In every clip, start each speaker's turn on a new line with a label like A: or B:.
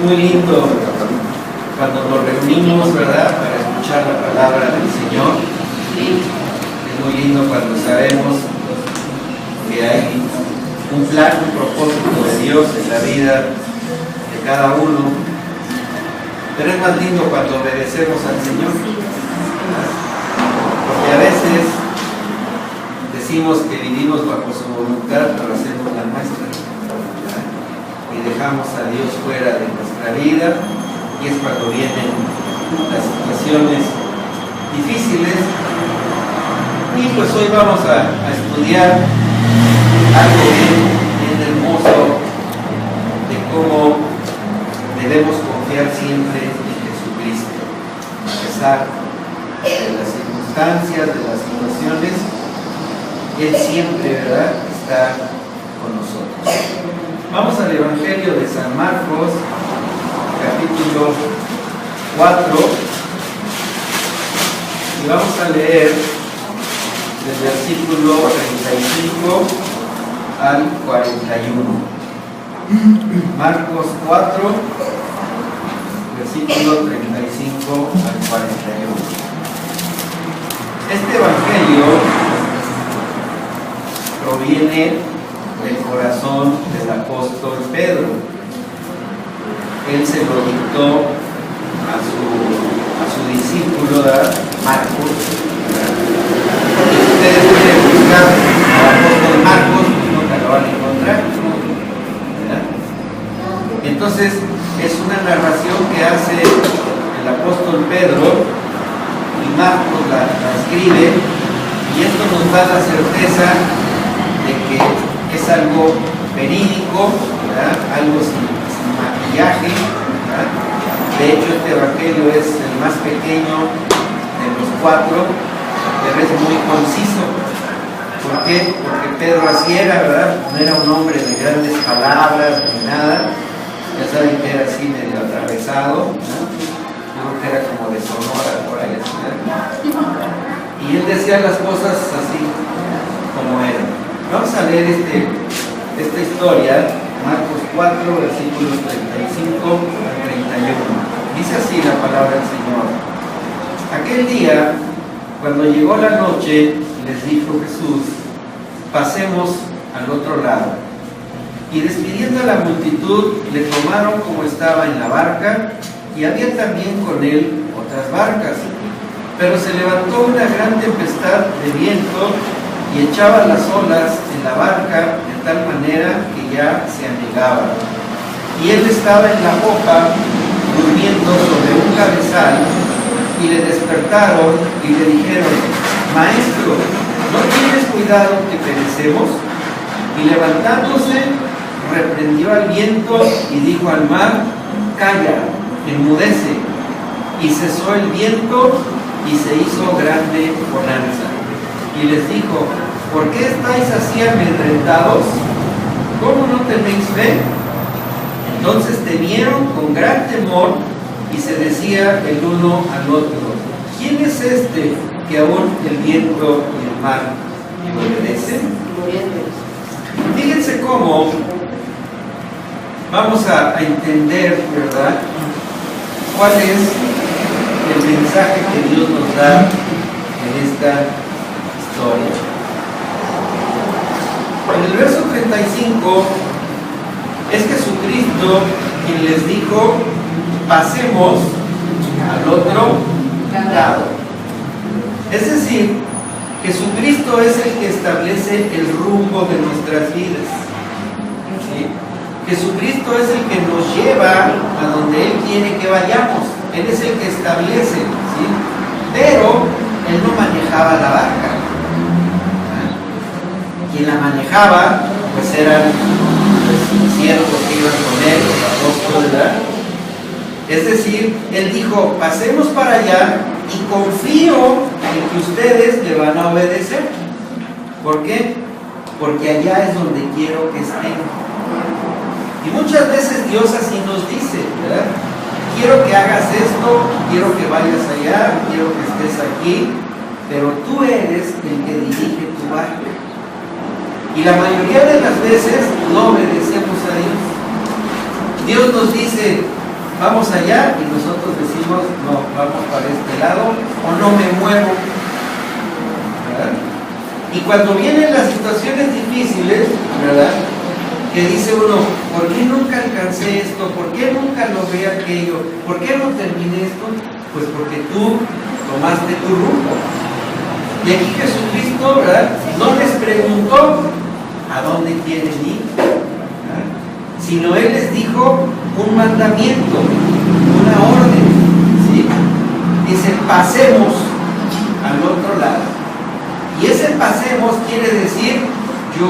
A: muy lindo cuando nos reunimos, ¿verdad?, para escuchar la palabra del Señor. Es muy lindo cuando sabemos que hay un plan, un propósito de Dios en la vida de cada uno. Pero es más lindo cuando obedecemos al Señor, porque a veces decimos que vivimos bajo su voluntad, pero hacemos la nuestra, ¿verdad? Y dejamos a Dios fuera de nuestra vida, y es cuando vienen las situaciones difíciles. Y pues hoy vamos a estudiar algo bien hermoso de cómo debemos confiar siempre en Jesucristo, a pesar de las circunstancias, de las situaciones. Él siempre, ¿verdad?, está con nosotros. Vamos al Evangelio de San Marcos, capítulo 4, y vamos a leer del versículo 35 al 41. Marcos 4, versículo 35 al 41. Este Evangelio proviene del corazón del apóstol Pedro. Él se lo dictó a su discípulo Marcos. Porque si ustedes pueden buscar al apóstol Marcos, pues nunca lo van a encontrar, ¿verdad? Entonces es una narración que hace el apóstol Pedro y Marcos la escribe, y esto nos da la certeza de que es algo verídico, ¿verdad?, algo sin maquillaje, ¿verdad? De hecho, este evangelio es el más pequeño de los 4, pero es muy conciso. ¿Por qué? Porque Pedro así era, ¿verdad? No era un hombre de grandes palabras ni nada. Ya saben que era así medio atravesado, ¿no? Yo creo que era como de Sonora, por ahí así, ¿verdad? Y él decía las cosas así como eran. Vamos a leer esta historia, Marcos 4, versículos 35 al 31. Dice así la palabra del Señor. Aquel día, cuando llegó la noche, les dijo Jesús: pasemos al otro lado. Y despidiendo a la multitud, le tomaron como estaba en la barca, y había también con él otras barcas. Pero se levantó una gran tempestad de viento y echaba las olas en la barca de tal manera que ya se anegaba. Y él estaba en la popa, durmiendo sobre un cabezal, y le despertaron y le dijeron: Maestro, ¿no tienes cuidado que perecemos? Y levantándose, reprendió al viento y dijo al mar: Calla, enmudece. Y cesó el viento y se hizo grande bonanza. Y les dijo: ¿por qué estáis así amedrentados? ¿Cómo no tenéis fe? Entonces temieron con gran temor y se decía el uno al otro: ¿quién es este que aún el viento y el mar le obedecen? Fíjense cómo vamos a entender, ¿verdad?, cuál es el mensaje que Dios nos da en esta historia. En el verso 35 es Jesucristo quien les dijo: pasemos al otro lado. Es decir, Jesucristo es el que establece el rumbo de nuestras vidas, ¿sí? Jesucristo es el que nos lleva a donde Él quiere que vayamos. Él es el que establece, ¿sí? Pero Él no manejaba la barca. Quien la manejaba, pues eran los siervos que iban con Él, los apóstoles, ¿verdad? Es decir, Él dijo: pasemos para allá y confío en que ustedes le van a obedecer. ¿Por qué? Porque allá es donde quiero que estén. Y muchas veces Dios así nos dice, ¿verdad? Quiero que hagas esto, quiero que vayas allá, quiero que estés aquí, pero tú eres el que dirige tu barca. Y la mayoría de las veces no obedecemos a Dios. Dios nos dice: vamos allá, y nosotros decimos, no, vamos para este lado, o no me muevo, ¿verdad? Y cuando vienen las situaciones difíciles, ¿verdad?, que dice uno, ¿por qué nunca alcancé esto? ¿Por qué nunca logré aquello? ¿Por qué no terminé esto? Pues porque tú tomaste tu rumbo. Y aquí Jesucristo, ¿verdad?, no les preguntó a dónde quieren ir, ¿verdad?, sino Él les dijo un mandamiento, una orden, ¿sí? Dice, pasemos al otro lado. Y ese pasemos quiere decir, yo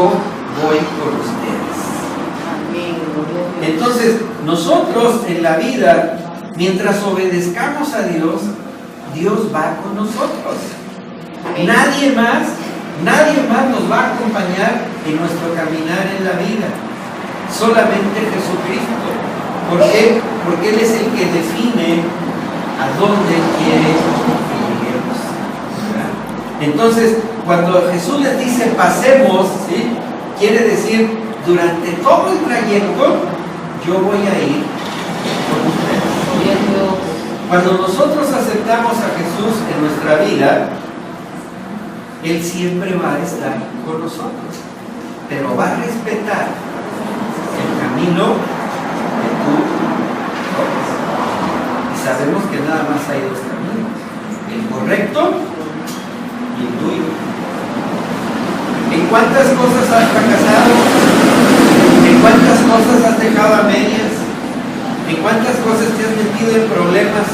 A: voy por ustedes. Entonces, nosotros en la vida, mientras obedezcamos a Dios, Dios va con nosotros. Nadie más nos va a acompañar en nuestro caminar en la vida. Solamente Jesucristo. ¿Por qué? Porque Él es el que define a dónde quiere que lleguemos. Entonces, cuando Jesús les dice pasemos, ¿sí?, quiere decir, durante todo el trayecto, yo voy a ir con ustedes. Cuando nosotros aceptamos a Jesús en nuestra vida, Él siempre va a estar con nosotros, pero va a respetar el camino que tú tomas. Y sabemos que nada más hay dos caminos, el correcto y el tuyo. ¿En cuántas cosas has fracasado? ¿En cuántas cosas has dejado a medias? ¿En cuántas cosas te has metido en problemas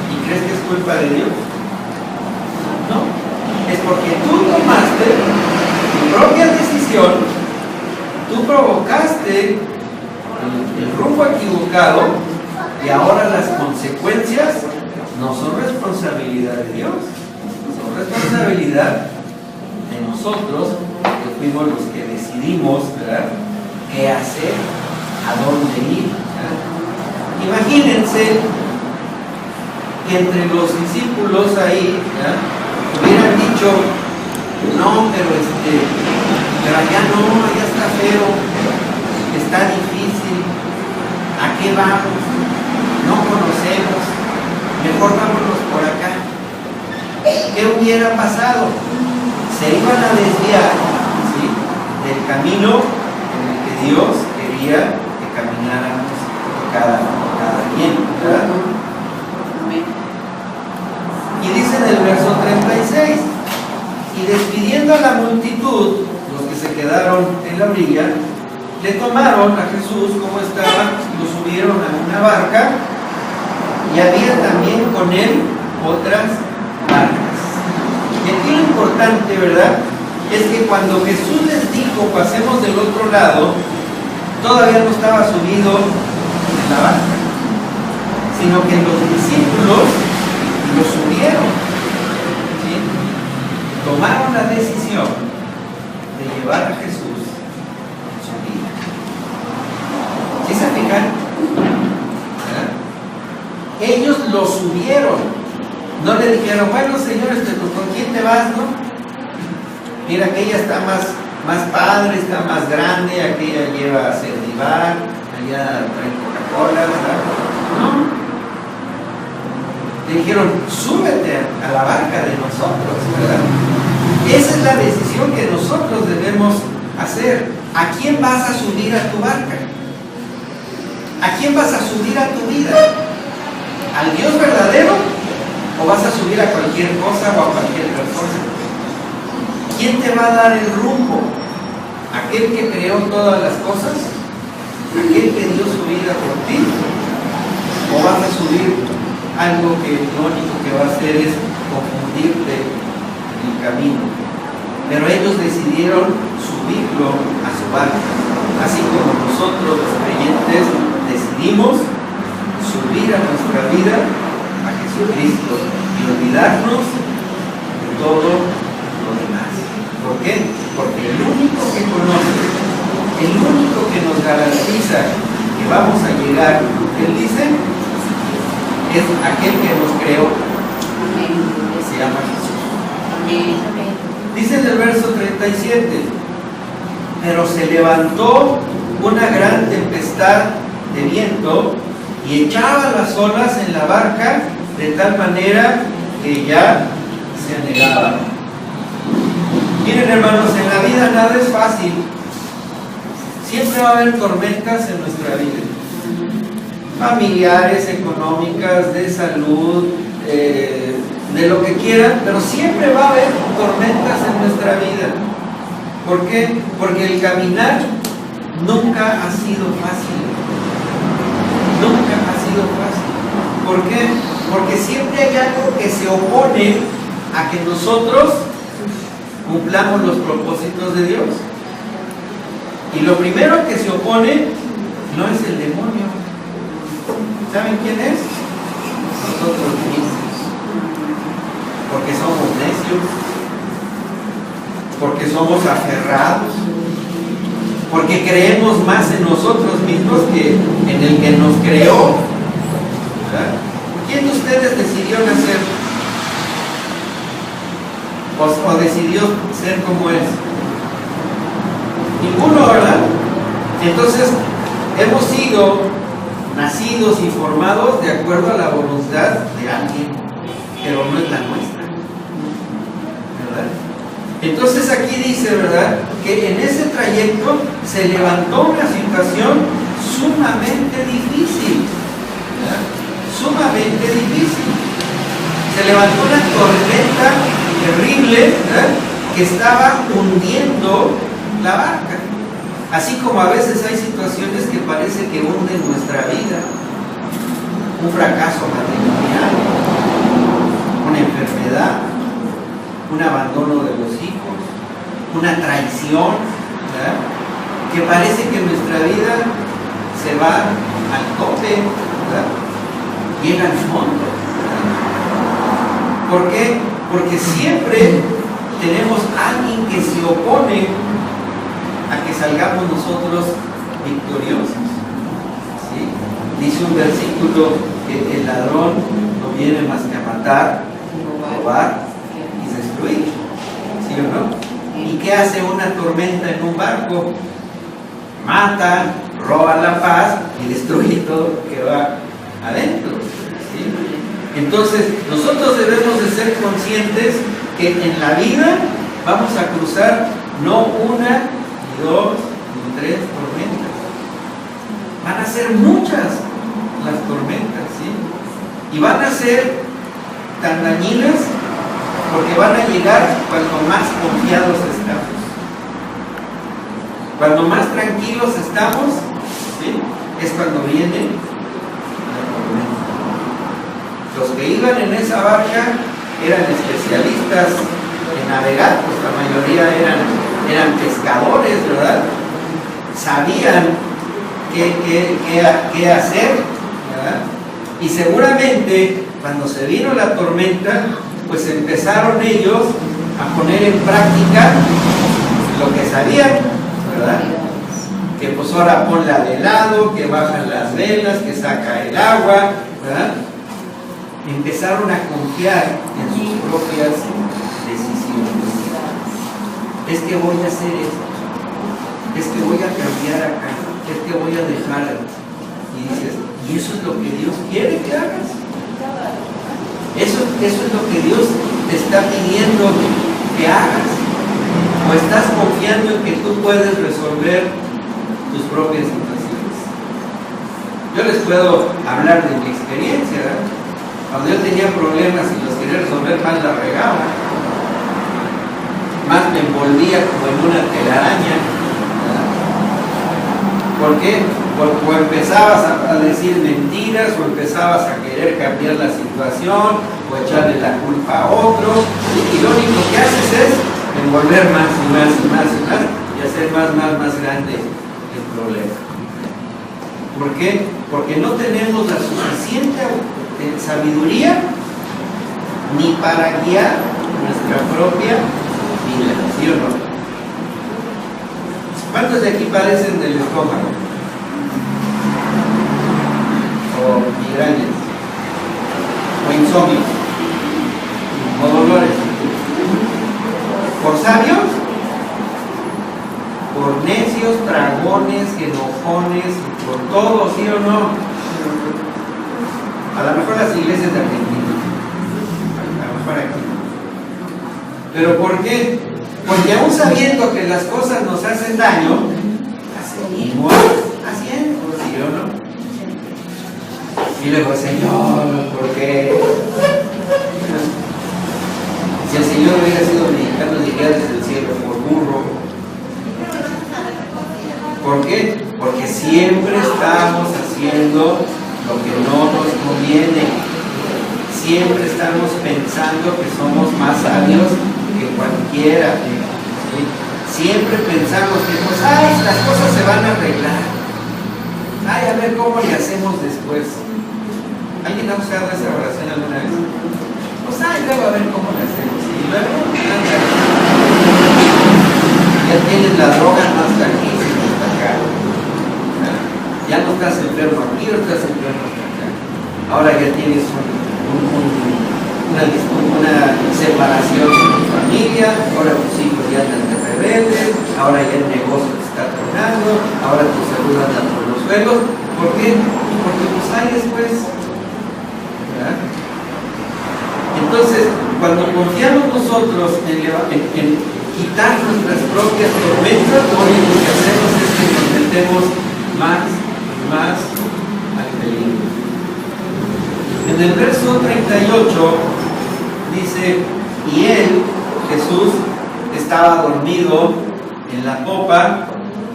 A: y crees que es culpa de Dios? No, es porque tú tomaste tu propia decisión, tú provocaste el rumbo equivocado y ahora las consecuencias no son responsabilidad de Dios, son responsabilidad de nosotros, que fuimos los que decidimos, ¿verdad?, qué hacer, a dónde ir, ¿verdad? Imagínense que entre los discípulos ahí, ¿verdad?, hubieran dicho, no, pero allá no, allá está feo, está difícil, ¿a qué vamos? No conocemos, mejor vámonos por acá. ¿Qué hubiera pasado? Se iban a desviar, ¿sí?, del camino en el que Dios quería que camináramos cada quien, ¿verdad? Y dice en el verso 36, y despidiendo a la multitud, los que se quedaron en la orilla, le tomaron a Jesús como estaba, lo subieron a una barca, y había también con él otras barcas. Y aquí lo importante, ¿verdad?, es que cuando Jesús les dijo pasemos del otro lado, todavía no estaba subido en la barca, sino que los discípulos lo subieron, ¿sí?, tomaron la decisión de llevar a Jesús en su vida. ¿Sí se fijan? Ellos lo subieron. No le dijeron, bueno, Señor, ¿con quién te vas, no? Mira, aquella está más padre, está más grande, aquella lleva a Cerdivar, allá trae Coca-Cola, ¿verdad? No. Le dijeron, súbete a la barca de nosotros, ¿verdad? Esa es la decisión que nosotros debemos hacer. ¿A quién vas a subir a tu barca? ¿A quién vas a subir a tu vida? ¿Al Dios verdadero? ¿O vas a subir a cualquier cosa o a cualquier persona? ¿Quién te va a dar el rumbo? ¿Aquel que creó todas las cosas? ¿Aquel que dio su vida por ti? ¿O vas a subir algo que lo único que va a hacer es confundirte en el camino? Pero ellos decidieron subirlo a su barca, así como nosotros los creyentes decidimos subir a nuestra vida a Jesucristo y olvidarnos de todo lo demás. ¿Por qué? Porque el único que conoce, el único que nos garantiza que vamos a llegar, él dice, es aquel que nos creó. Amén. Que se llama Jesús. Amén. Dice en el verso 37, pero se levantó una gran tempestad de viento y echaba las olas en la barca de tal manera que ya se anegaba. Miren, hermanos, en la vida nada es fácil. Siempre va a haber tormentas en nuestra vida, familiares, económicas, de salud, de lo que quieran, pero siempre va a haber tormentas en nuestra vida. ¿Por qué? Porque el caminar nunca ha sido fácil. Nunca ha sido fácil. ¿Por qué? Porque siempre hay algo que se opone a que nosotros cumplamos los propósitos de Dios. Y lo primero que se opone no es el demonio. ¿Saben quién es? Nosotros mismos. Porque somos necios, porque somos aferrados, porque creemos más en nosotros mismos que en el que nos creó. ¿Verdad? ¿Quién de ustedes decidió nacer? ¿O decidió ser como es? Ninguno, ¿verdad? Entonces, hemos sido nacidos y formados de acuerdo a la voluntad de alguien, pero no es la nuestra, ¿verdad? Entonces aquí dice, ¿verdad?, que en ese trayecto se levantó una situación sumamente difícil, ¿verdad? Sumamente difícil. Se levantó una tormenta terrible, ¿verdad?, que estaba hundiendo la barca. Así como a veces hay situaciones que parece que hunden nuestra vida. Un fracaso matrimonial, una enfermedad, un abandono de los hijos, una traición, ¿verdad?, que parece que nuestra vida se va al tope, ¿verdad?, llega al fondo, ¿verdad? ¿Por qué? Porque siempre tenemos alguien que se opone a que salgamos nosotros victoriosos, ¿sí? Dice un versículo que el ladrón no viene más que a matar, robar y destruir, ¿sí o no? ¿Y qué hace una tormenta en un barco? Mata, roba la paz y destruye todo lo que va adentro, ¿sí? Entonces nosotros debemos de ser conscientes que en la vida vamos a cruzar no una, ni dos, ni tres tormentas. Van a ser muchas las tormentas, ¿sí? Y van a ser tan dañinas porque van a llegar cuando más confiados estamos. Cuando más tranquilos estamos, ¿sí?, es cuando viene la tormenta. Los que iban en esa barca eran especialistas en navegar, pues la mayoría eran pescadores, ¿verdad? Sabían qué hacer, ¿verdad? Y seguramente cuando se vino la tormenta, pues empezaron ellos a poner en práctica lo que sabían, ¿verdad? Que pues ahora ponla de lado, que bajan las velas, que saca el agua, ¿verdad? Empezaron a confiar en sus propias decisiones. Es que voy a hacer esto, es que voy a cambiar acá, es que voy a dejar. Y dices, ¿y eso es lo que Dios quiere que hagas? Eso es lo que Dios te está pidiendo que hagas. ¿O estás confiando en que tú puedes resolver tus propias situaciones? Yo les puedo hablar de mi experiencia, ¿verdad? Cuando yo tenía problemas y los quería resolver, más la regaba, más me envolvía como en una telaraña, ¿verdad? ¿Por qué? Porque o empezabas a decir mentiras, o empezabas a querer cambiar la situación, o echarle la culpa a otro, y lo único que haces es envolver más y más y más y más, y hacer más grande el problema. ¿Por qué? Porque no tenemos la suficiente sabiduría ni para guiar nuestra propia vida, ¿sí o no? ¿Cuántos de aquí padecen del estómago? O migrañas, o insomnio, o dolores? ¿Por sabios? ¿Por necios, dragones, enojones, por todo, sí o no? A lo mejor las iglesias de Argentina, a lo mejor aquí. ¿Pero por qué? Porque aún sabiendo que las cosas nos hacen daño, las seguimos haciendo, ¿sí o no? Y luego, Señor, ¿por qué? Si el Señor hubiera sido mexicano, diría desde el cielo, por burro. ¿Por qué? Porque siempre estamos haciendo lo que no nos conviene. Siempre estamos pensando que somos más sabios que cualquiera. ¿Sí? Siempre pensamos que, pues, las cosas se van a arreglar. A ver cómo le hacemos después. ¿Alguien ha usado esa oración alguna vez? Pues, luego a ver cómo le hacemos. Y luego, ya tienes la droga más aquí, hasta acá. Ya no estás enfermo aquí, no estás enfermo hasta acá. Ahora ya tienes una separación de tu familia, ahora tus hijos ya andan de rebeldes, ahora ya el negocio te está tronando, ahora tu salud anda por los suelos. ¿Por qué? Porque pues hay después. ¿Verdad? Entonces, cuando confiamos nosotros en quitar nuestras propias tormentas, lo único que hacemos es que nos metemos más al peligro. En el verso 38 dice, y él, Jesús, estaba dormido en la popa,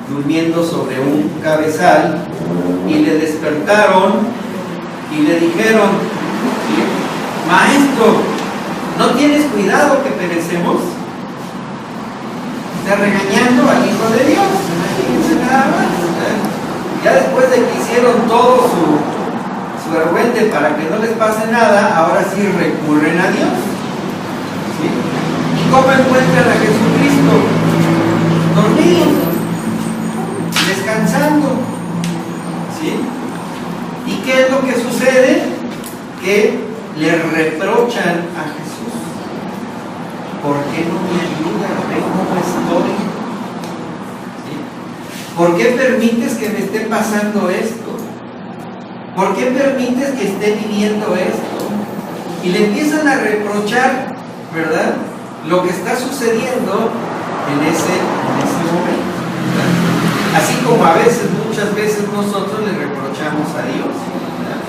A: durmiendo sobre un cabezal, y le despertaron y le dijeron, Maestro, ¿no tienes cuidado que perecemos? Está regañando al Hijo de Dios. Imagínense nada más. Ya después de que hicieron todo su argüente para que no les pase nada, ahora sí recurren a Dios. ¿Sí? ¿Y cómo encuentran a Jesucristo? Dormido, descansando. ¿Sí? ¿Y qué es lo que sucede? Que le reprochan a Jesús. ¿Por qué no me ayudas? ¿Ve cómo estoy? ¿Sí? ¿Por qué permites que me esté pasando esto? ¿Por qué permites que esté viviendo esto? Y le empiezan a reprochar, ¿verdad?, lo que está sucediendo en ese momento, ¿verdad? Así como a veces, muchas veces nosotros le reprochamos a Dios, ¿verdad?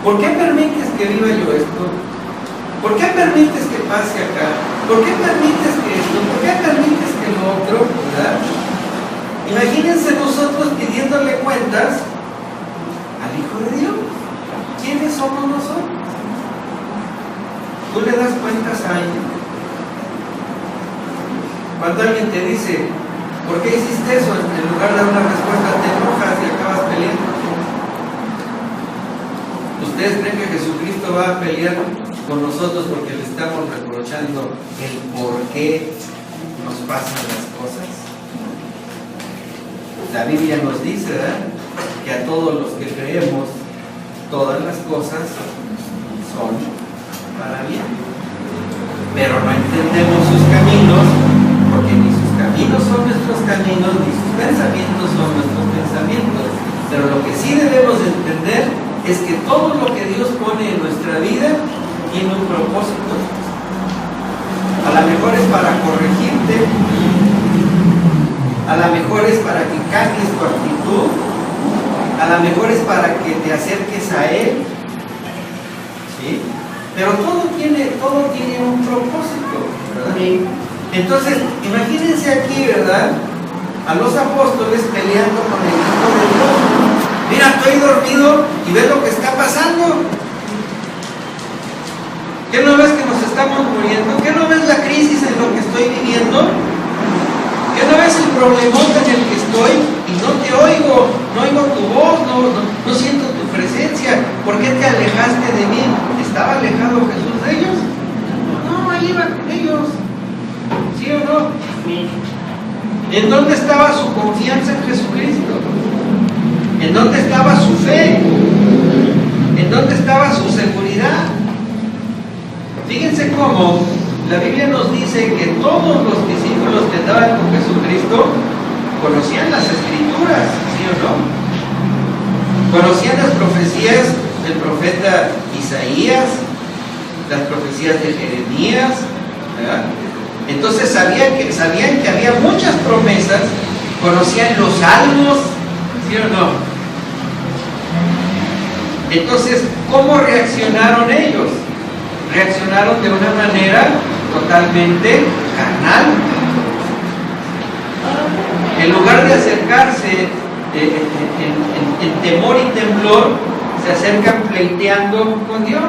A: ¿Por qué permites que viva yo esto? ¿Por qué permites que pase acá? ¿Por qué permites que esto? ¿Por qué permites que lo otro? ¿Verdad? Imagínense nosotros pidiéndole cuentas al Hijo de Dios. ¿Quiénes somos nosotros? Tú le das cuentas a alguien. Cuando alguien te dice, ¿por qué hiciste eso? En lugar de dar una respuesta, te enojas y acabas peleando. ¿Ustedes creen que Jesucristo va a pelear con nosotros porque le estamos reprochando el por qué nos pasan las cosas? La Biblia nos dice, ¿verdad?, que a todos los que creemos, todas las cosas son para bien. Pero no entendemos sus caminos, porque ni sus caminos son nuestros caminos, ni sus pensamientos son nuestros pensamientos. Pero lo que sí debemos entender es que todo lo que Dios pone en nuestra vida tiene un propósito. A lo mejor es para corregirte, a lo mejor es para que cambies tu actitud, a lo mejor es para que te acerques a Él, ¿sí? Pero todo tiene un propósito, ¿verdad? Sí. Entonces, imagínense aquí, ¿verdad?, a los apóstoles peleando con el Hijo de Dios. Mira, estoy dormido y ves lo que está pasando. ¿Qué no ves que nos estamos muriendo? ¿Qué no ves la crisis en lo que estoy viviendo? ¿Qué no ves el problemón en el que estoy y no te oigo? No oigo tu voz, no siento tu presencia. ¿Por qué te alejaste de mí? ¿Estaba alejado Jesús de ellos? No, ahí iba con ellos. ¿Sí o no? Sí. ¿En dónde estaba su confianza en Jesucristo? ¿En dónde estaba su fe? ¿En dónde estaba su seguridad? Fíjense cómo la Biblia nos dice que todos los discípulos que andaban con Jesucristo conocían las Escrituras, ¿sí o no? Conocían las profecías del profeta Isaías, las profecías de Jeremías, ¿verdad? Entonces sabían que había muchas promesas, conocían los salmos, ¿sí o no? Entonces, ¿cómo reaccionaron ellos? Reaccionaron de una manera totalmente carnal. En lugar de acercarse en temor y temblor, se acercan pleiteando con Dios,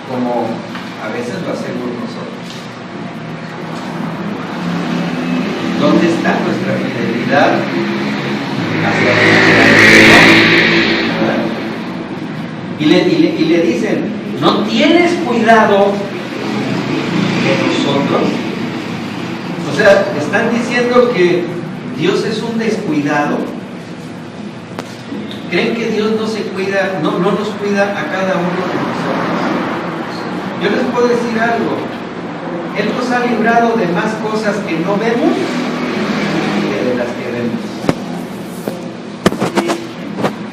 A: como a veces lo hacemos nosotros. ¿Dónde está nuestra fidelidad hacia Dios? Y le dicen, ¿no tienes cuidado de nosotros? O sea, están diciendo que Dios es un descuidado. ¿Creen que Dios no se cuida, no nos cuida a cada uno de nosotros? Yo les puedo decir algo. Él nos ha librado de más cosas que no vemos que de las que vemos.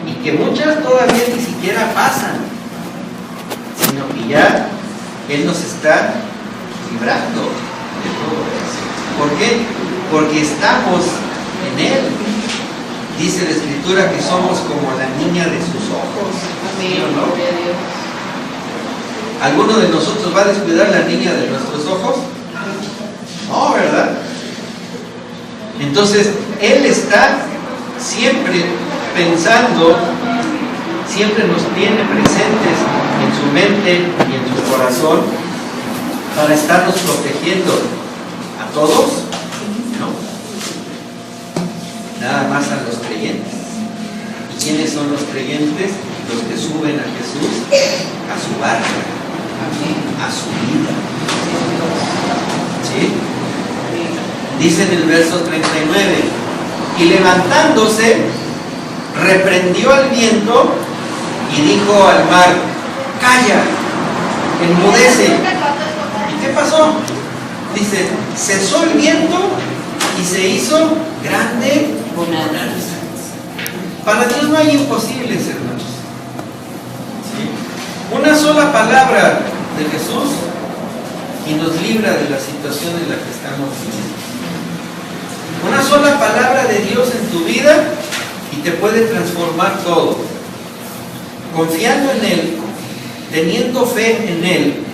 A: Y que muchas todavía ni siquiera pasan, sino que ya Él nos está librando de todo eso. ¿Por qué? Porque estamos en Él. Dice la Escritura que somos como la niña de sus ojos. ¿Sí o no? ¿Alguno de nosotros va a descuidar la niña de nuestros ojos? No, ¿verdad? Entonces, Él está siempre pensando, siempre nos tiene presentes en su mente y en su corazón para estarnos protegiendo a todos, ¿no? Nada más a los creyentes. ¿Y quiénes son los creyentes? Los que suben a Jesús a su barca, a su vida. ¿Sí? Dice en el verso 39, y levantándose, reprendió al viento y dijo al mar, calla, enmudece. ¿Y qué pasó? Dice, cesó el viento y se hizo grande bonanza. Para Dios no hay imposibles, hermanos. ¿Sí? Una sola palabra de Jesús y nos libra de la situación en la que estamos viviendo. Una sola palabra de Dios en tu vida y te puede transformar todo. Confiando en Él, teniendo fe en Él,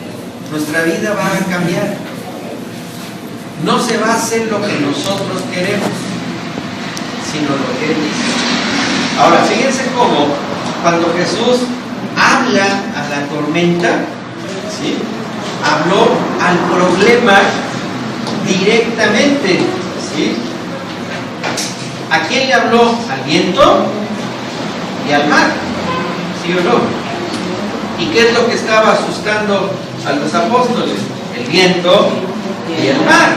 A: nuestra vida va a cambiar. No se va a hacer lo que nosotros queremos, sino lo que Él dice. Ahora, fíjense cómo cuando Jesús habla a la tormenta, ¿sí?, habló al problema directamente, ¿sí? ¿A quién le habló? Al viento y al mar, ¿sí o no? ¿Y qué es lo que estaba asustando a los apóstoles? El viento y el mar.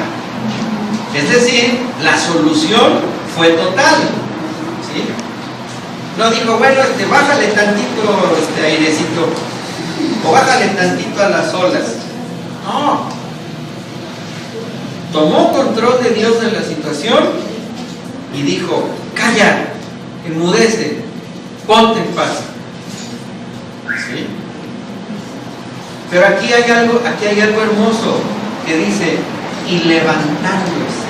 A: Es decir, la solución fue total, ¿sí? No dijo, bueno, bájale tantito airecito, o bájale tantito a las olas. No. Tomó control de Dios de la situación y dijo, calla, enmudece, ponte en paz. ¿Sí? Pero aquí hay algo hermoso que dice, y levantándose.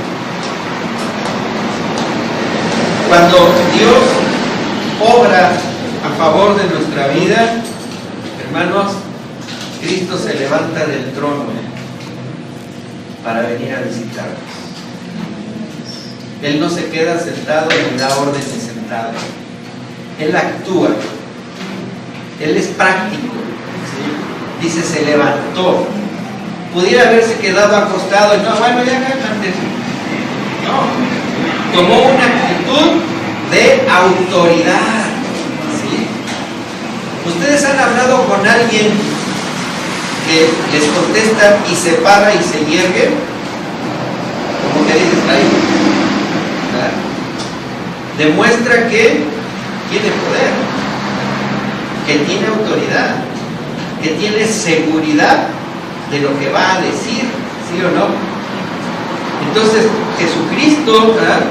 A: Cuando Dios obra a favor de nuestra vida, hermanos, Cristo se levanta del trono para venir a visitarnos. Él no se queda sentado ni da órdenes sentado. Él actúa. Él es práctico, ¿sí? Dice, se levantó. Pudiera haberse quedado acostado y no, bueno, ya cálmate. No. Tomó una actitud de autoridad, ¿sí? Ustedes han hablado con alguien que les contesta y se para y se yergue, como que dices, ay, ¿verdad? Demuestra que tiene poder, que tiene autoridad, que tiene seguridad de lo que va a decir, ¿sí o no? Entonces Jesucristo, ¿verdad?,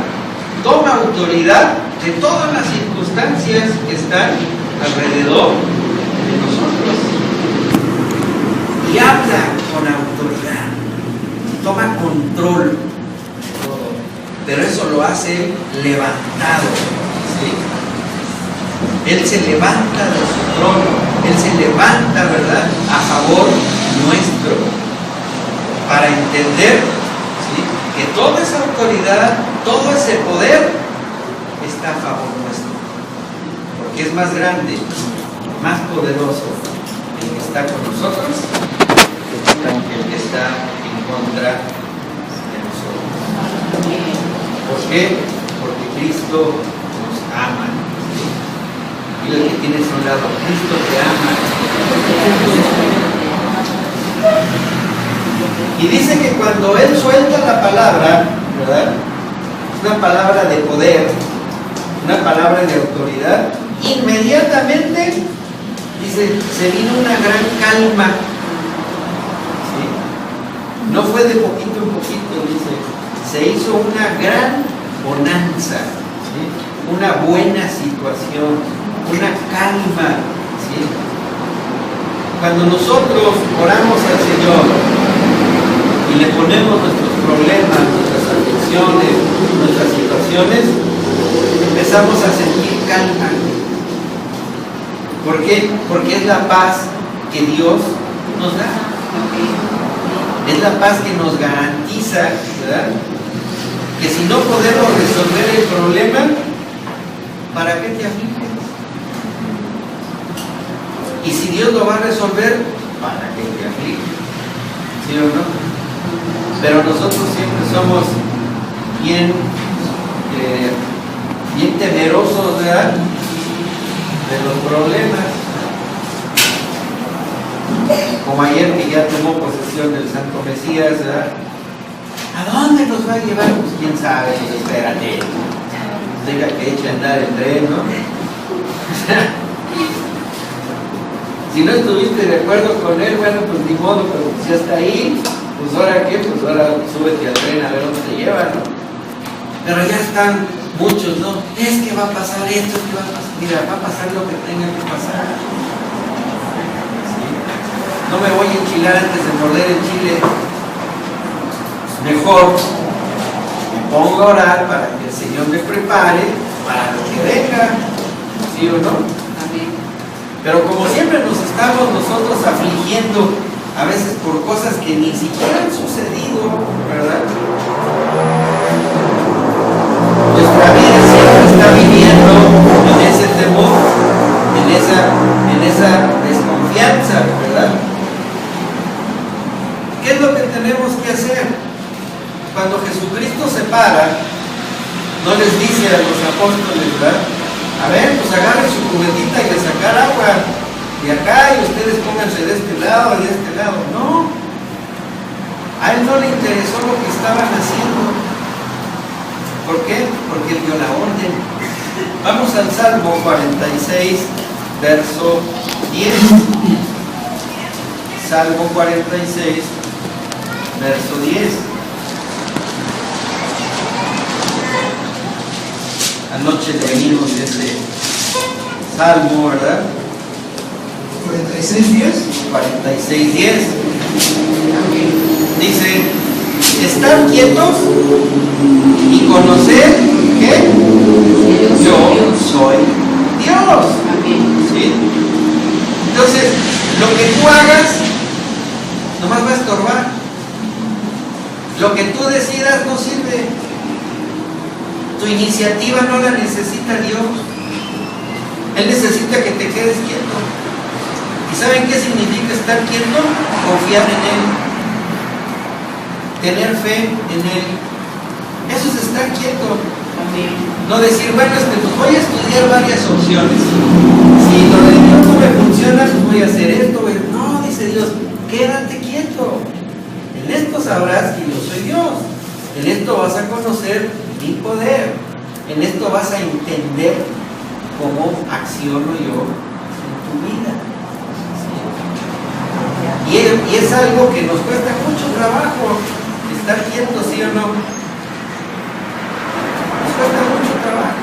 A: toma autoridad de todas las circunstancias que están alrededor de nosotros y habla con autoridad, toma control de todo, pero eso lo hace levantado, ¿sí? Él se levanta de su trono, Él se levanta, ¿verdad?, a favor nuestro, para entender, ¿sí?, que toda esa autoridad, todo ese poder está a favor nuestro, porque es más grande, más poderoso el que está con nosotros que el que está en contra de nosotros. ¿Por qué? Porque Cristo nos ama. Y el que tienes a un lado, Cristo te ama. Y dice que cuando Él suelta la palabra, ¿verdad?, es una palabra de poder, una palabra de autoridad, inmediatamente, dice, se vino una gran calma. ¿Sí? No fue de poquito en poquito, dice, se hizo una gran bonanza, ¿sí?, una buena situación, una calma, ¿sí? Cuando nosotros oramos al Señor y le ponemos nuestros problemas, nuestras aflicciones, nuestras situaciones, empezamos a sentir calma. ¿Por qué? Porque es la paz que Dios nos da. Es la paz que nos garantiza, ¿verdad?, que si no podemos resolver el problema, ¿para qué te afliges? Y si Dios lo va a resolver, ¿para qué te afliges? ¿Sí o no? Pero nosotros siempre somos bien temerosos, ¿verdad?, de los problemas. Como ayer que ya tomó posesión del Santo Mesías, ¿verdad? ¿A dónde nos va a llevar? Pues quién sabe, pues espérate. Diga que eche a andar el tren, ¿no? Si no estuviste de acuerdo con él, bueno, pues ni modo, pero si ya está ahí, pues ahora qué, pues ahora súbete al tren a ver dónde te lleva, ¿no? Pero ya están muchos, ¿no? Es que va a pasar esto, es que va a pasar. Mira, va a pasar lo que tenga que pasar. ¿Sí? No me voy a enchilar antes de morder el chile. Mejor me pongo a orar para que el Señor me prepare para lo que venga. ¿Sí o no? Amén. Pero como siempre nos estamos nosotros afligiendo, a veces por cosas que ni siquiera han sucedido, ¿verdad? Nuestra vida siempre está viviendo en ese temor, en esa desconfianza, ¿verdad? ¿Qué es lo que tenemos que hacer? Cuando Jesucristo se para, no les dice a los apóstoles, ¿verdad?, a ver, pues agarren su cubetita y a sacar agua de acá y ustedes pónganse de este lado y de este lado. No, a él no le interesó lo que estaban haciendo. ¿Por qué? Porque él dio la orden. Vamos al Salmo 46, verso 10. Salmo 46, verso 10. Anoche leímos este salmo, ¿verdad?
B: 46:10.
A: 46:10. Dice, estar quietos y conocer que yo soy Dios. ¿Sí? Entonces, lo que tú hagas nomás va a estorbar. Lo que tú decidas no sirve. Tu iniciativa no la necesita Dios. Él necesita que te quedes quieto. ¿Y saben qué significa estar quieto? Confiar en Él. Tener fe en Él. Eso es estar quieto. No decir, bueno, pues voy a estudiar varias opciones. Si lo de Dios no me funciona, pues voy a hacer esto. No, dice Dios, quédate quieto. En esto sabrás que yo soy Dios. En esto vas a conocer mi poder. En esto vas a entender cómo acciono yo en tu vida. ¿Sí? Y es algo que nos cuesta mucho trabajo, estar quietos, ¿sí o no? Nos cuesta mucho trabajo.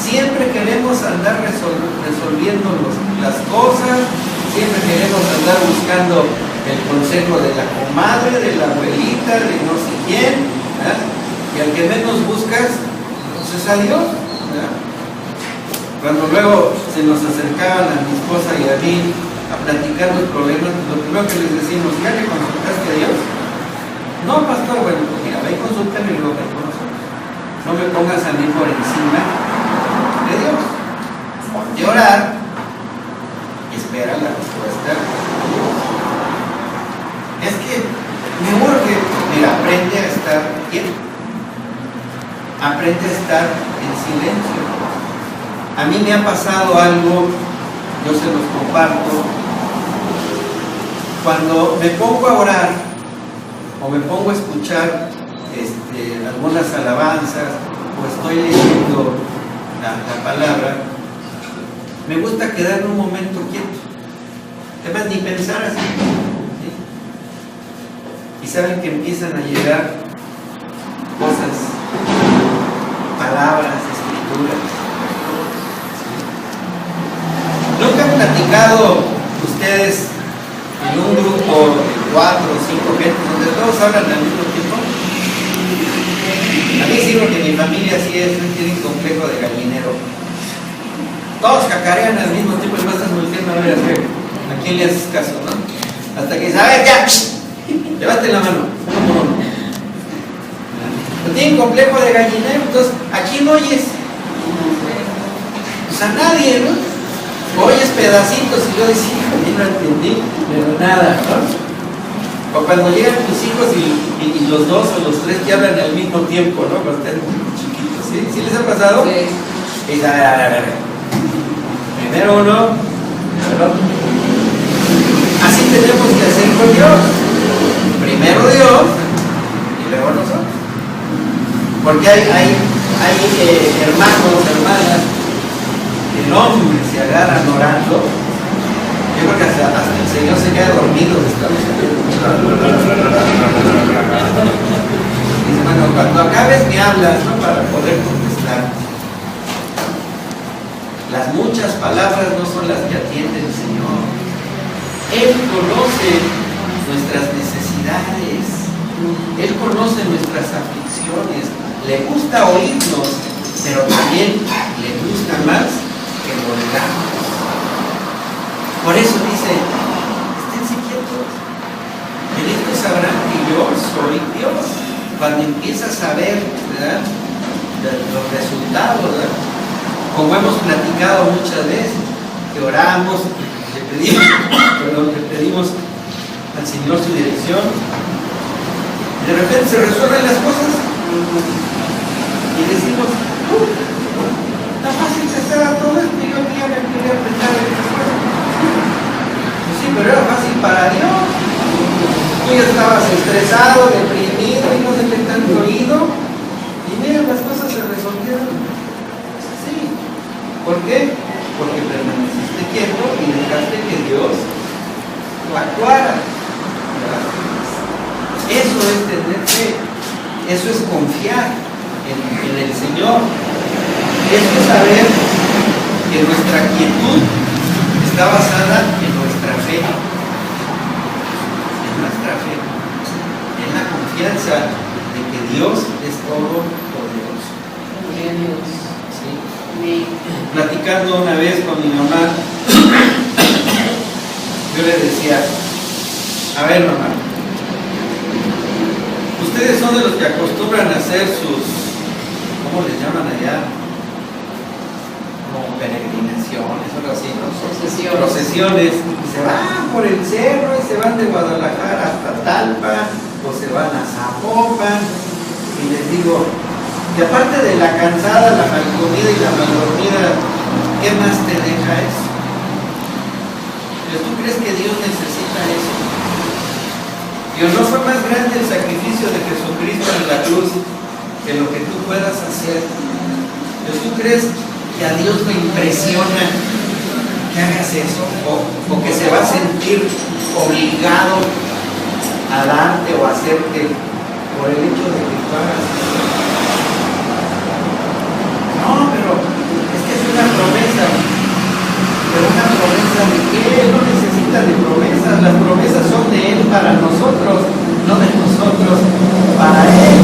A: Siempre queremos andar resolviendo las cosas, siempre queremos andar buscando el consejo de la comadre, de la abuelita, de no sé quién, ¿verdad? Y al que menos buscas, pues es a Dios, ¿verdad? Cuando luego se nos acercaban a mi esposa y a mí a platicar los problemas, lo primero que les decimos: ¿ya le consultaste a Dios? No, pastor. Bueno, pues mira, ve y consúltame y luego ven con nosotros. No me pongas a mí por encima de Dios. Ponte a orar y espera la respuesta de Dios. Es que me urge. Mira, aprende a estar quieto. Aprende a estar en silencio. A mí me ha pasado algo, yo se los comparto. Cuando me pongo a orar o me pongo a escuchar algunas alabanzas o estoy leyendo la palabra, me gusta quedarme un momento quieto. Además, ni pensar así. ¿Sí? Y saben que empiezan a llegar cosas, palabras, escrituras. ¿Nunca han platicado ustedes en un grupo de 4 o 5 gente donde todos hablan al mismo tiempo? A mí sí, porque mi familia sí tiene un complejo de gallinero. Todos cacarean al mismo tiempo y más estás volteando a ver a quién le haces caso, ¿no? Hasta que dice: a ver, ya, levante la mano, uno por uno. No tienen complejo de gallinero, entonces, ¿a quién oyes? Pues a nadie, ¿no? Oyes pedacitos y yo decía: yo no entendí, pero nada, ¿no? O cuando llegan tus hijos y los 2 o los 3 que hablan al mismo tiempo, ¿no? Cuando están chiquitos, ¿sí? ¿Sí les ha pasado? Sí. Y dice: a ver. Primero uno, ¿no? Así tenemos que hacer con Dios. Primero Dios y luego nosotros. Porque hay hermanos, hermanas, que el hombre se agarran orando. Yo creo que hasta el Señor se queda dormido de estar. Dice: bueno, cuando acabes me hablas, ¿no? Para poder contestar. Las muchas palabras no son las que atiende el Señor. Él conoce nuestras necesidades. Él conoce nuestras aflicciones. Le gusta oírnos, pero también le gusta más que lo digamos. Por eso dice: esténse quietos. En esto sabrán que yo soy Dios. Cuando empiezas a ver, ¿verdad?, los resultados, ¿verdad? Como hemos platicado muchas veces, que oramos, le pedimos al Señor su dirección, y de repente se resuelven las cosas y decimos: está fácil que sea todo esto, y yo quería pensar en estas cosas. Pues sí, pero era fácil para Dios. Tú ya estabas estresado, deprimido y no sé qué tanto oído, y mira, las cosas se resolvieron. Sí. ¿Por qué? Porque permaneciste quieto y dejaste que Dios actuara. Eso es tener fe. Eso es confiar en el Señor. Eso es saber que nuestra quietud está basada en nuestra fe. En nuestra fe. En la confianza de que Dios es todopoderoso. ¿Sí? Platicando una vez con mi mamá, yo le decía: a ver, mamá, ustedes son de los que acostumbran a hacer sus, ¿cómo les llaman allá? Como peregrinaciones o algo así, ¿no? Procesiones. Se van por el cerro y se van de Guadalajara hasta Talpa, o se van a Zapopan, y les digo: y aparte de la cansada, la mal comida y la mal dormida, ¿qué más te deja eso? ¿Tú crees que Dios necesita eso? Dios, ¿no fue más grande el sacrificio de Jesucristo en la cruz que lo que tú puedas hacer? Dios, ¿tú crees que a Dios le impresiona que hagas eso? ¿O que se va a sentir obligado a darte o a hacerte por el hecho de que tú hagas eso? No, pero es una promesa. Pero una promesa de qué? Él no necesita de promesas. Las promesas son de Él para nosotros, no de nosotros para Él.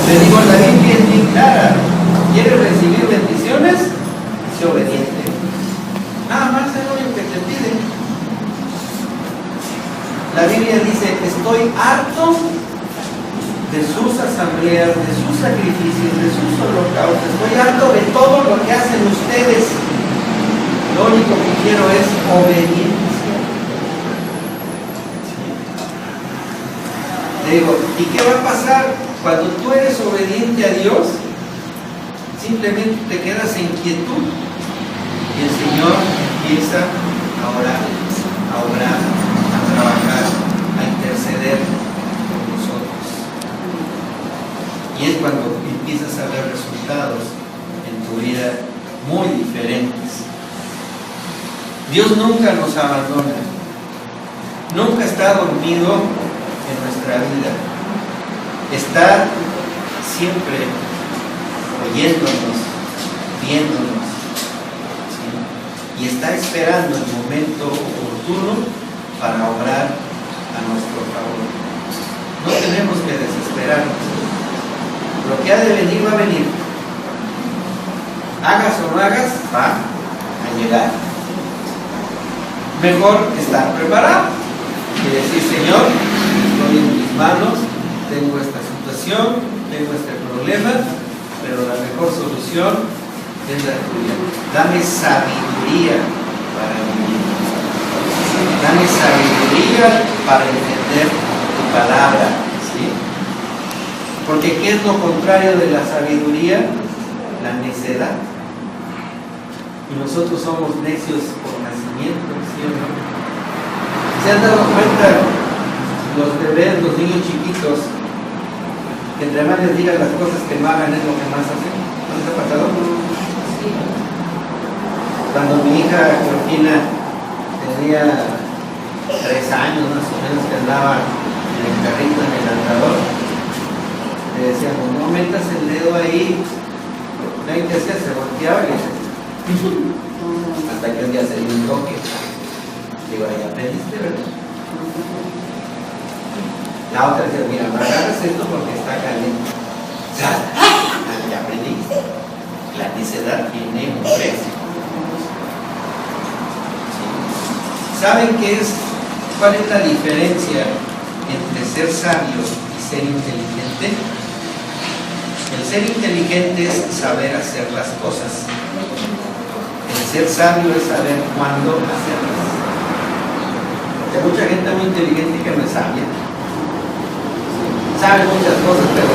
A: Le digo, la Biblia es bien clara. ¿Quieres recibir bendiciones? Sé obediente. Nada más es lo que te pide. La Biblia dice, estoy harto de sus asambleas, de sus sacrificios, de sus holocaustos. Estoy harto de todo lo que hacen ustedes. Lo único que quiero es obediencia. Le digo, ¿y qué va a pasar cuando tú eres obediente a Dios? Simplemente te quedas en quietud y el Señor empieza a orar, a obrar, a trabajar, a interceder por nosotros. Y es cuando empiezas a ver resultados en tu vida muy diferentes. Dios nunca nos abandona, nunca está dormido en nuestra vida, está siempre oyéndonos, viéndonos, ¿sí? Y está esperando el momento oportuno para obrar a nuestro favor. No tenemos que desesperarnos. Lo que ha de venir va a venir. Hagas o no hagas, va a llegar. Mejor estar preparado y decir, Señor, estoy en tus manos, tengo esta situación, tengo este problema, pero la mejor solución es la tuya. Dame sabiduría para vivir. Dame sabiduría para entender tu palabra, ¿sí? Porque ¿qué es lo contrario de la sabiduría? La necedad. Y nosotros somos necios por nacimiento, ¿sí o no? ¿Se han dado cuenta los bebés, los niños chiquitos, que entre más les digan las cosas que no hagan es lo que más hacen? ¿No les ha pasado? Cuando mi hija Georgina tenía 3 años más o menos, que andaba en el carrito, en el andador, le decíamos, no metas el dedo ahí. ¿Ven qué hacía? Se volteaba y hasta que un día se dio un toque. Digo, ahí aprendiste, ¿verdad? La otra dice, mira, no agarras esto porque está caliente. Ya aprendiste. La necedad tiene un precio. ¿Sí? ¿Saben qué es? ¿Cuál es la diferencia entre ser sabio y ser inteligente? El ser inteligente es saber hacer las cosas. El ser sabio es saber cuándo hacerlas. Hay mucha gente muy inteligente que no es sabia. Sabe muchas cosas, pero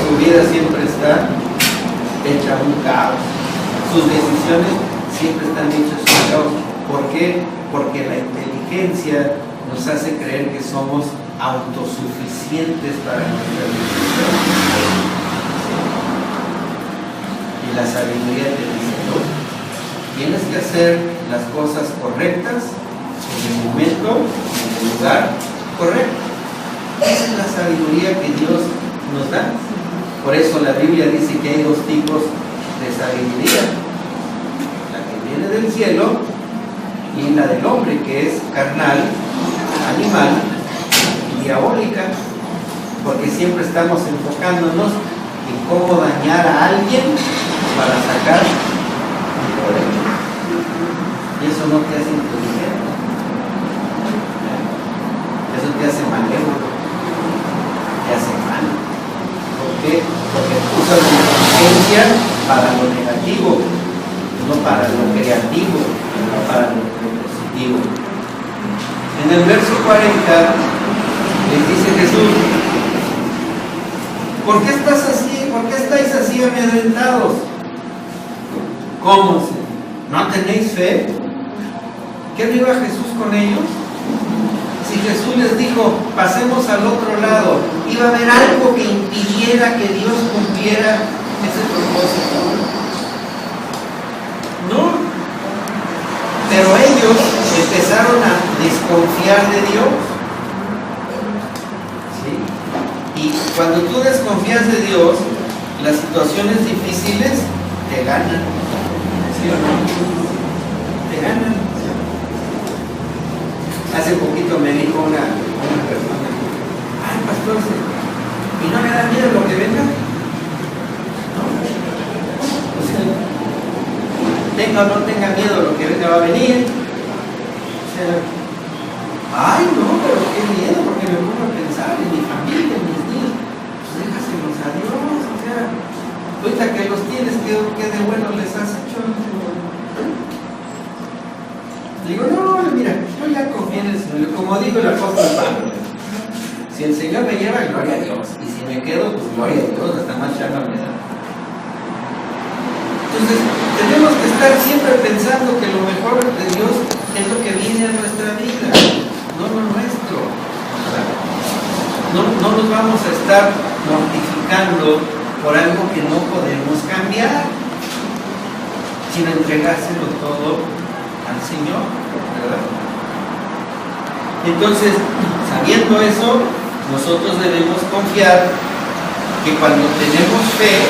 A: su vida siempre está hecha un caos. Sus decisiones siempre están hechas un caos. ¿Por qué? Porque la inteligencia nos hace creer que somos autosuficientes para nuestra vida. Y la sabiduría te dice, no, tienes que hacer las cosas correctas en el momento, en el lugar correcto. Esa es la sabiduría que Dios nos da. Por eso la Biblia dice que hay 2 tipos de sabiduría: la que viene del cielo y la del hombre, que es carnal, animal y diabólica, porque siempre estamos enfocándonos en cómo dañar a alguien para sacar un problema. Y eso no te hace inteligente, eso te hace malévolo, te hace mal. ¿Por qué? Porque usas la inteligencia para lo negativo, no para lo creativo, no para lo positivo. En el verso 40 les dice Jesús, ¿por qué estás así? ¿Por qué estáis así amedrentados? ¿Cómo? ¿No tenéis fe? ¿Qué no iba Jesús con ellos? Si Jesús les dijo, pasemos al otro lado, iba a haber algo que impidiera que Dios cumpliera ese propósito. No. Pero ellos empezaron a desconfiar de Dios. ¿Sí? Y cuando tú desconfías de Dios, las situaciones difíciles te ganan, ¿sí o no? Te ganan. Hace poquito me dijo una persona, ay pastor, ¿y no me da miedo lo que venga? No. O sea, tenga o no tenga miedo lo que venga va a venir. O sea, ay no, pero qué miedo, porque me pongo a pensar en mi familia, en mis niños. Pues déjaselos a Dios, o sea, ahorita que los tienes, ¿qué de bueno les has hecho? Digo, no, mira, yo ya confío en el Señor. Como dijo el apóstol Pablo, si el Señor me lleva, gloria a Dios. Y si me quedo, pues gloria a Dios, hasta más charla me da. Entonces, tenemos que estar siempre pensando que lo mejor de Dios es lo que viene a nuestra vida, no lo nuestro. No nos vamos a estar mortificando por algo que no podemos cambiar, sino entregárselo todo al Señor, ¿verdad? Entonces, sabiendo eso, nosotros debemos confiar que cuando tenemos fe,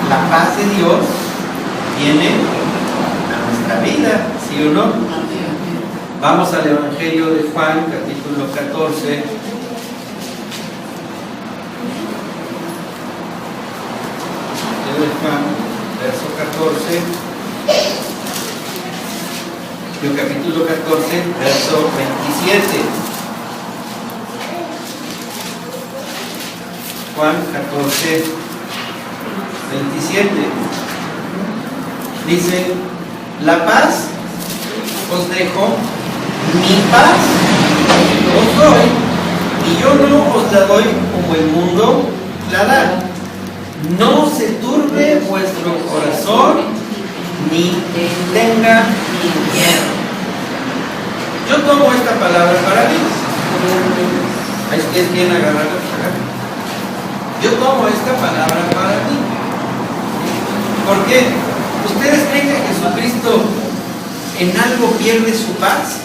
A: la paz de Dios viene a nuestra vida, ¿sí o no? Vamos al Evangelio de Juan, capítulo 14. Evangelio de Juan, verso 14. Capítulo 14, verso 27. Juan 14, 27. Dice, la paz os dejo, mi paz os doy, y yo no os la doy como el mundo la da. No se turbe vuestro corazón, ni tenga miedo. Yo tomo esta palabra para mí. Es bien agarrarla. Yo tomo esta palabra para mí. ¿Por qué? ¿Ustedes creen que Jesucristo en algo pierde su paz?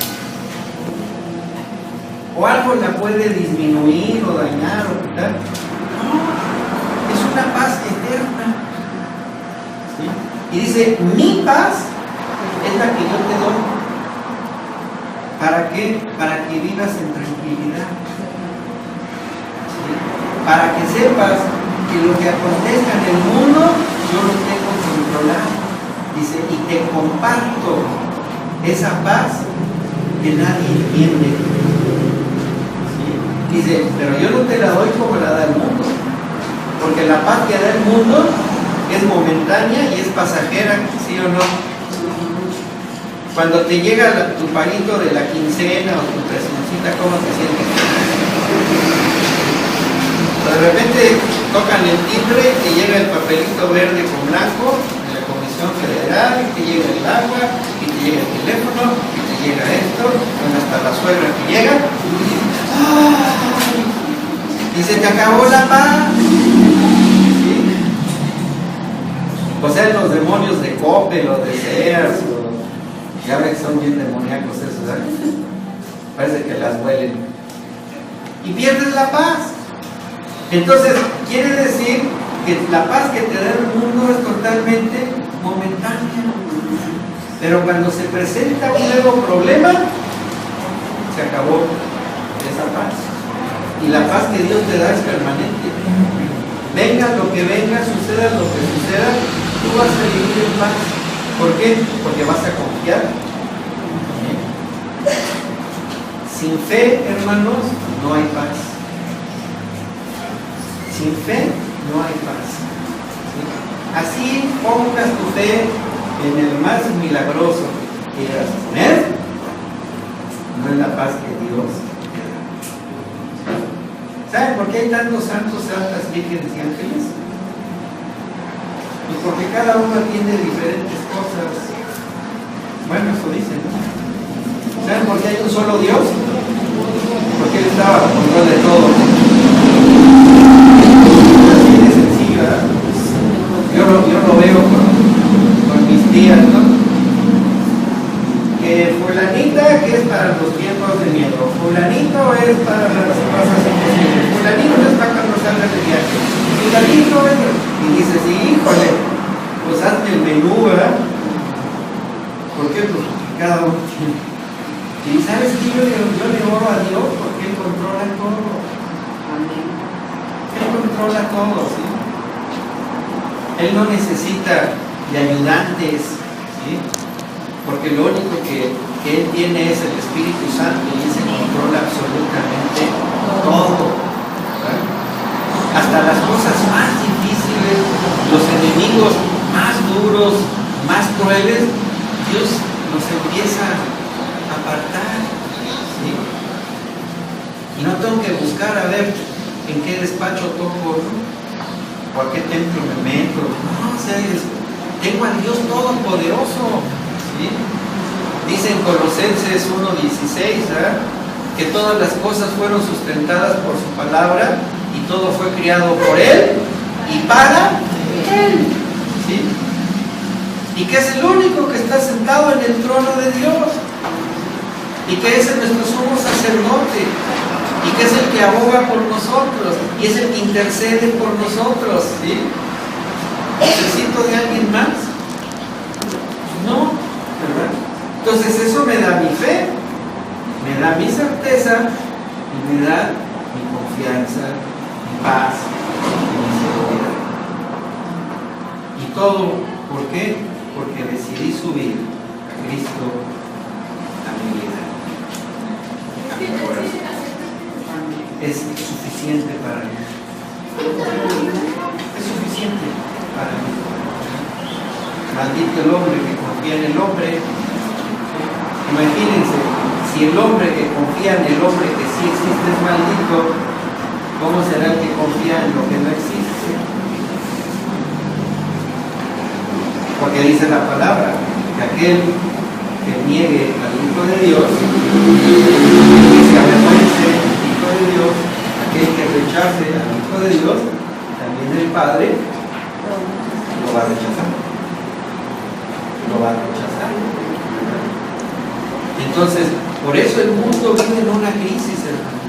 A: ¿O algo la puede disminuir o dañar o quitar? No, es una paz eterna. ¿Sí? Y dice, mi paz es la que yo te doy. ¿Para qué? Para que vivas en tranquilidad. ¿Sí? Para que sepas que lo que acontezca en el mundo, yo lo tengo controlado. Dice, y te comparto esa paz que nadie entiende. ¿Sí? Dice, pero yo no te la doy como la da el mundo. Porque la paz que da el mundo es momentánea y es pasajera, ¿sí o no? Cuando te llega tu paguito de la quincena o tu presioncita, ¿cómo te sientes? De repente tocan el timbre y te llega el papelito verde con blanco de la Comisión Federal, y te llega el agua, y te llega el teléfono, y te llega esto, hasta la suegra que llega, y se te acabó la paz. ¿Sí? O sea, los demonios de Coppel o de Sears, ya ven que son bien demoníacos esos, ¿verdad? Parece que las huelen. Y pierdes la paz. Entonces, quiere decir que la paz que te da el mundo es totalmente momentánea. Pero cuando se presenta un nuevo problema, se acabó esa paz. Y la paz que Dios te da es permanente. Venga lo que venga, suceda lo que suceda, tú vas a vivir en paz. ¿Por qué? Porque vas a confiar. Sin fe, hermanos, no hay paz. Sin fe, no hay paz. ¿Sí? Así pongas tu fe en el más milagroso que quieras tener, no es la paz que Dios te da. ¿Saben por qué hay tantos santos, santas, vírgenes y ángeles? Pues porque cada uno atiende diferentes cosas. Bueno, eso dicen, ¿no? ¿Saben por qué hay un solo Dios? Porque Él estaba a control de todo. Así de sencillo, ¿verdad? Yo lo veo con mis tías, ¿no? Que fulanita que es para los tiempos de miedo, fulanito es para las cosas imposibles, fulanito es para cuando salgas de viaje. Cuidadito, y dices, híjole, pues hazme el menú, ¿verdad? Porque pues cada uno tiene. Y sabes que yo le oro a Dios porque Él controla todo.
B: Amén.
A: Él controla todo, ¿sí? Él no necesita de ayudantes, ¿sí? Porque lo único que Él tiene es el Espíritu Santo y ese controla absolutamente todo, ¿verdad? Hasta las cosas más difíciles, los enemigos más duros, más crueles, Dios nos empieza a apartar, ¿sí? Y no tengo que buscar a ver en qué despacho toco, o a qué templo me meto. No, o sea, tengo al Dios Todopoderoso, ¿sí? Dice en Colosenses 1:16, ¿verdad?, que todas las cosas fueron sustentadas por su palabra y todo fue creado por Él y para Él, ¿sí? Y que es el único que está sentado en el trono de Dios y que es nuestro sumo sacerdote y que es el que aboga por nosotros y es el que intercede por nosotros, ¿sí? ¿Necesito de alguien más? No, ¿verdad? Entonces eso me da mi fe, me da mi certeza y me da mi confianza, mi paz y mi seguridad. Y todo, ¿por qué? Porque decidí subir a Cristo a mi vida, a mi corazón. Es suficiente para mí. Es suficiente para mí. Maldito el hombre que confía en el hombre. Imagínense, si el hombre que confía en el hombre que sí existe es maldito, ¿cómo será el que confía en lo que no existe? Porque dice la palabra que aquel que niegue al Hijo de Dios, que se avergüence del Hijo de Dios, aquel que rechace al Hijo de Dios, también el Padre lo va a rechazar. Lo va a rechazar. Entonces, por eso el mundo vive en una crisis, hermano.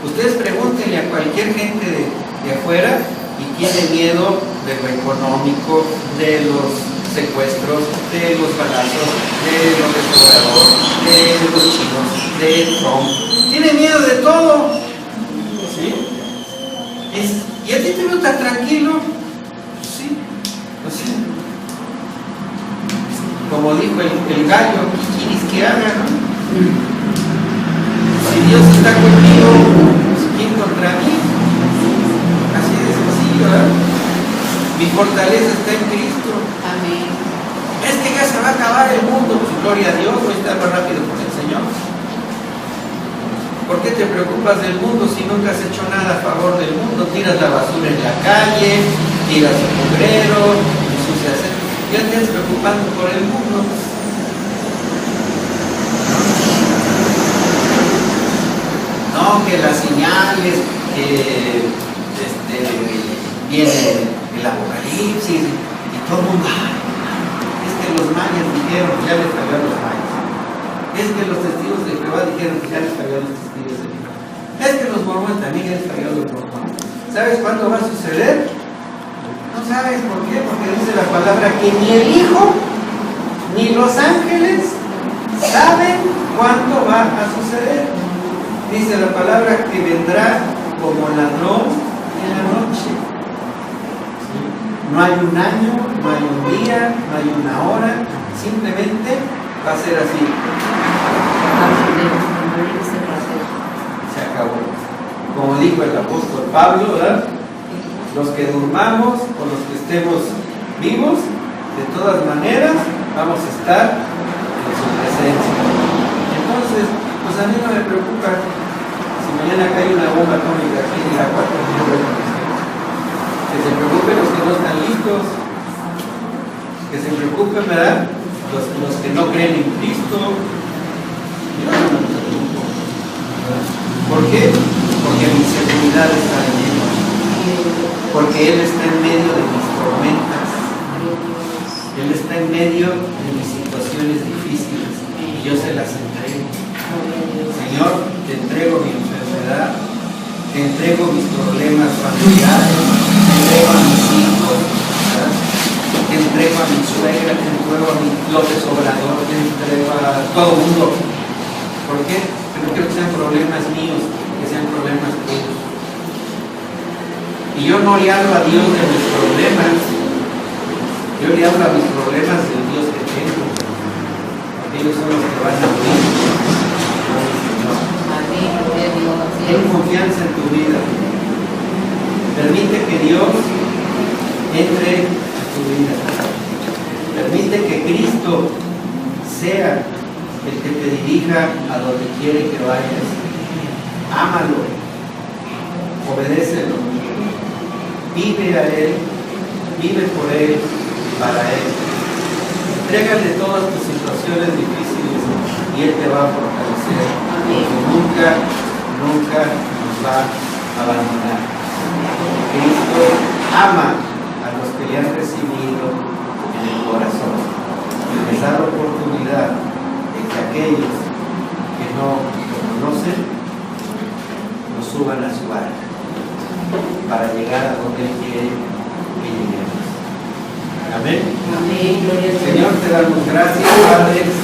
A: Ustedes pregúntenle a cualquier gente de afuera y tiene miedo de lo económico, de los secuestros, de los balazos, de los restauradores, de los chinos, de Trump. Tiene miedo de todo, ¿sí? ¿Y a ti te veo tan tranquilo? Sí, pues sí. Como dijo el gallo, ¿qué quieres que haga, no? Si Dios está conmigo, pues ¿quién contra mí? Así de sencillo, ¿verdad? Mi fortaleza está en Cristo.
B: Amén.
A: Es que ya se va a acabar el mundo, pues gloria a Dios, voy a estar más rápido con el Señor. ¿Por qué te preocupas del mundo si nunca has hecho nada a favor del mundo? Tiras la basura en la calle, tiras el mugrero, ensucias el... Ya te estás preocupando por el mundo. No, que las señales, que viene el apocalipsis y todo el mundo. Es que los mayas dijeron, ya les falló a los mayas. Es que los testigos de Jehová dijeron que ya les falló a los testigos de Jehová. Es que los mormones también ya les falló a los mormones. ¿Sabes cuándo va a suceder? No sabes por qué, porque dice la palabra que ni el Hijo ni los ángeles saben cuándo va a suceder. Dice la palabra que vendrá como ladrón en la noche. No hay un año, no hay un día, no hay una hora, simplemente va a ser así. Se acabó. Como dijo el apóstol Pablo, ¿verdad? Los que durmamos o los que estemos vivos, de todas maneras, vamos a estar en su presencia. Entonces, pues a mí no me preocupa si mañana cae una bomba atómica aquí en la 4 que se preocupen los que no están listos, que se preocupen, ¿verdad? Los que no creen en Cristo. Yo no me preocupo. ¿Por qué? Porque mi seguridad está en Él. Porque Él está en medio de mis tormentas. Él está en medio de mis situaciones difíciles y yo se las entrego. Señor, te entrego mi enfermedad, te te entrego mis problemas familiares, te entrego a mis hijos, ¿verdad? Te entrego a mi suegra, te entrego a mi López Obrador, te entrego a todo el mundo. ¿Por qué? Pero no quiero que sean problemas míos, que sean problemas tuyos. Y yo no le hablo a Dios de mis problemas, yo le hablo a mis problemas del Dios que tengo, porque ellos son los que van a morir. Ten confianza en tu vida. Permite que Dios entre a tu vida. Permite que Cristo sea el que te dirija a donde quiere que vayas. Ámalo, obedécelo, vive a Él, vive por Él, para Él. Entrégale todas tus situaciones difíciles y Él te va a fortalecer, porque nunca nos va a abandonar. Cristo ama a los que le han recibido en el corazón y les da la oportunidad de que aquellos que no lo conocen nos suban a su barca para llegar a donde Él quiere que lleguemos. Amén.
B: Amén. Gloria al Señor.
A: Señor, te damos gracias, Padre.